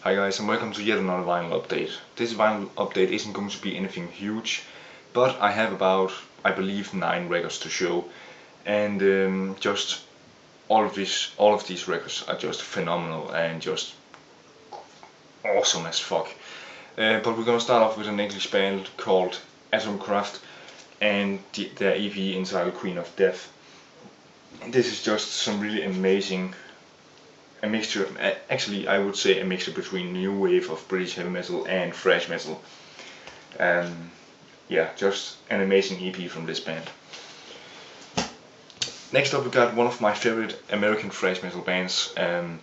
Hi guys, and welcome to yet another vinyl update. This vinyl update isn't going to be anything huge, but I have about, I believe, 9 records to show, and just all of these records are just phenomenal and just awesome as fuck. But we're gonna start off with an English band called Atomkraft and their EP entitled Queen of Death. This is just some really amazing. A mixture, actually I would say a mixture between new wave of British heavy metal and thrash metal. Yeah, just an amazing EP from this band. Next up we got one of my favorite American thrash metal bands. Their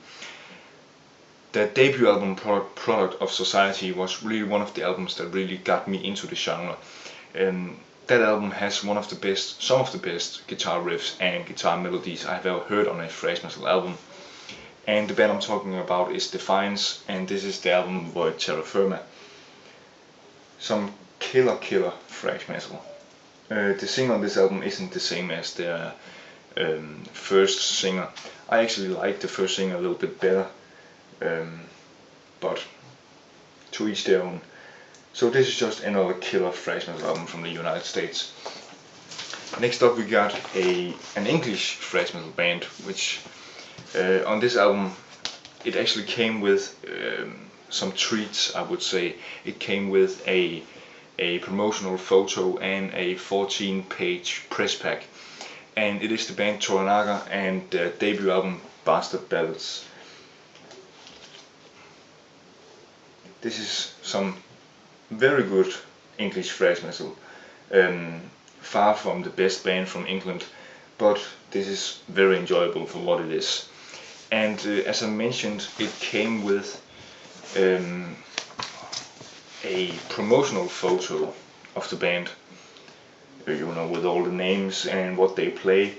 debut album, Product of Society, was really one of the albums that really got me into the genre. That album has some of the best guitar riffs and guitar melodies I've ever heard on a thrash metal album. And the band I'm talking about is Defiance, and this is the album with Terra Firma. Some killer thrash metal. The singer on this album isn't the same as their first singer. I actually like the first singer a little bit better, but to each their own. So this is just another killer thrash metal album from the United States. Next up we got an English thrash metal band, which on this album it actually came with some treats, I would say. It came with a promotional photo and a 14-page press pack, and it is the band Toranaga and their debut album Ballads. This is some very good English thrash metal, far from the best band from England, but this is very enjoyable for what it is. And as I mentioned, it came with a promotional photo of the band, with all the names and what they play.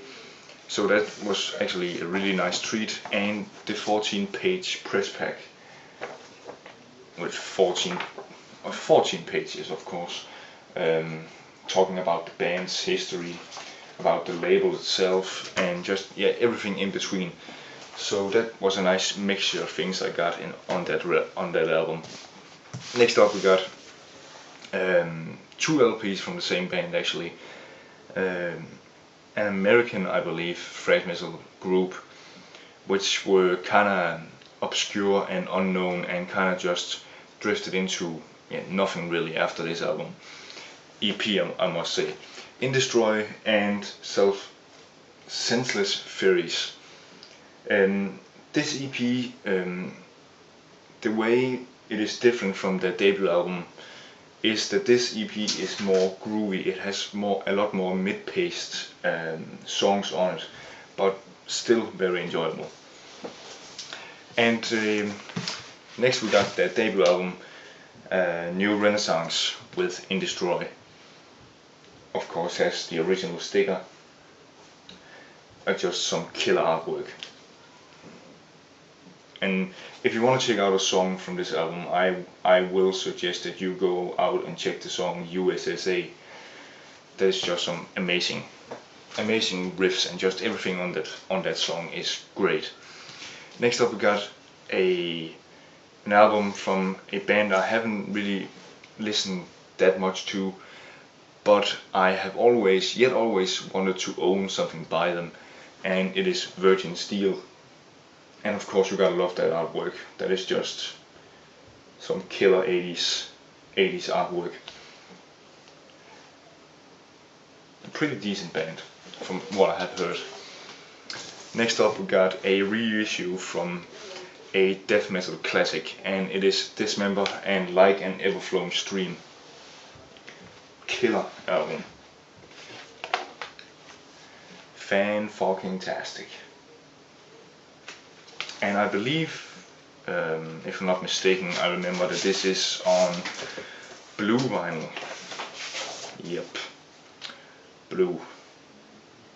So that was actually a really nice treat, and the 14-page press pack with 14 pages, of course, talking about the band's history, about the label itself, and just everything in between. So that was a nice mixture of things I got on that album. Next up we got 2 LPs from the same band actually. An American, I believe, thrash metal group, which were kinda obscure and unknown and kinda just drifted into nothing really after this album. EP, I must say. Indestroy and Senseless Furies. This EP, the way it is different from their debut album is that this EP is more groovy. It has a lot more mid-paced songs on it, but still very enjoyable. And next we got their debut album, New Renaissance with Indestroy. Of course has the original sticker, just some killer artwork. And if you want to check out a song from this album, I will suggest that you go out and check the song USSA. There's just some amazing riffs, and just everything on that song is great. Next up we got an album from a band I haven't really listened that much to, but I have always wanted to own something by them, and it is Steele. And of course you gotta love that artwork. That is just some killer 80s artwork. A pretty decent band from what I have heard. Next up we got a reissue from a death metal classic, and it is Dismember and Like an Everflowing Stream. Killer album. Fan-fucking-tastic. And I believe, if I'm not mistaken, I remember that this is on blue vinyl. Yep, blue.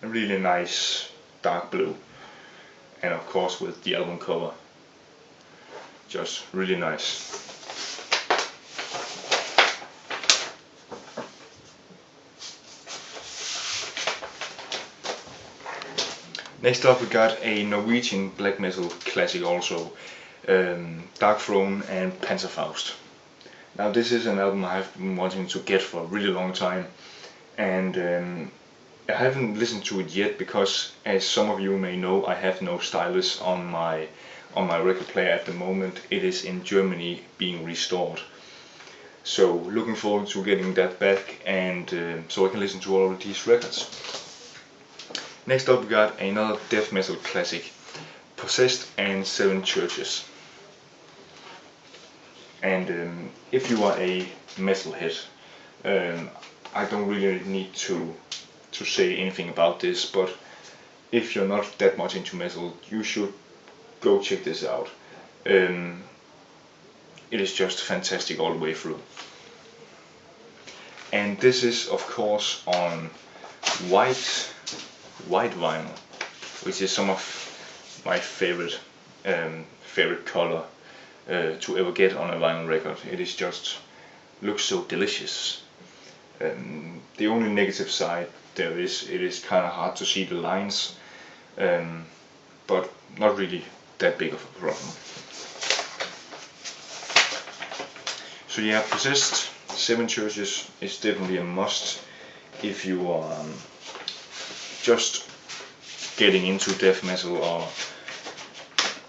A really nice dark blue. And of course with the album cover. Just really nice. Next up we got a Norwegian black metal classic also, Darkthrone and Panzerfaust. Now this is an album I've been wanting to get for a really long time, and I haven't listened to it yet because, as some of you may know, I have no stylus on my record player at the moment. It is in Germany being restored. So looking forward to getting that back, and so I can listen to all of these records. Next up we got another death metal classic, Possessed and Seven Churches. And if you are a metalhead, I don't really need to say anything about this, but if you're not that much into metal, you should go check this out. It is just fantastic all the way through. And this is of course on white vinyl, which is some of my favorite color to ever get on a vinyl record. It is just looks so delicious. The only negative side there is, it is kind of hard to see the lines, but not really that big of a problem. So yeah, Possessed, Seven Churches is definitely a must if you are just getting into death metal, or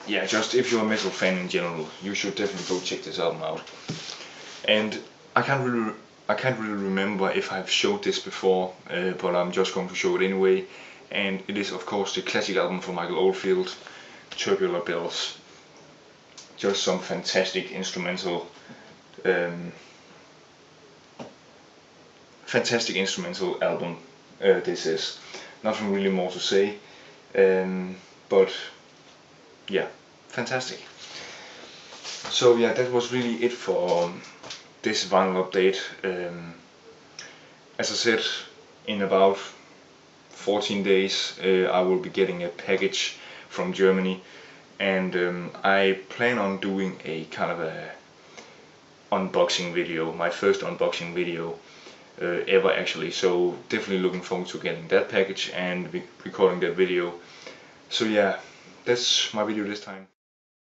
yeah, just if you're a metal fan in general, you should definitely go check this album out. And I can't really remember if I've showed this before, but I'm just going to show it anyway. And it is of course the classic album from Michael Oldfield, Tubular Bells. Just some fantastic instrumental album. This is nothing really more to say, but yeah, fantastic. So yeah, that was really it for this vinyl update. As I said, in about 14 days I will be getting a package from Germany, and I plan on doing a kind of a unboxing video, my first unboxing video ever actually, so definitely looking forward to getting that package and recording that video. So yeah, that's my video this time.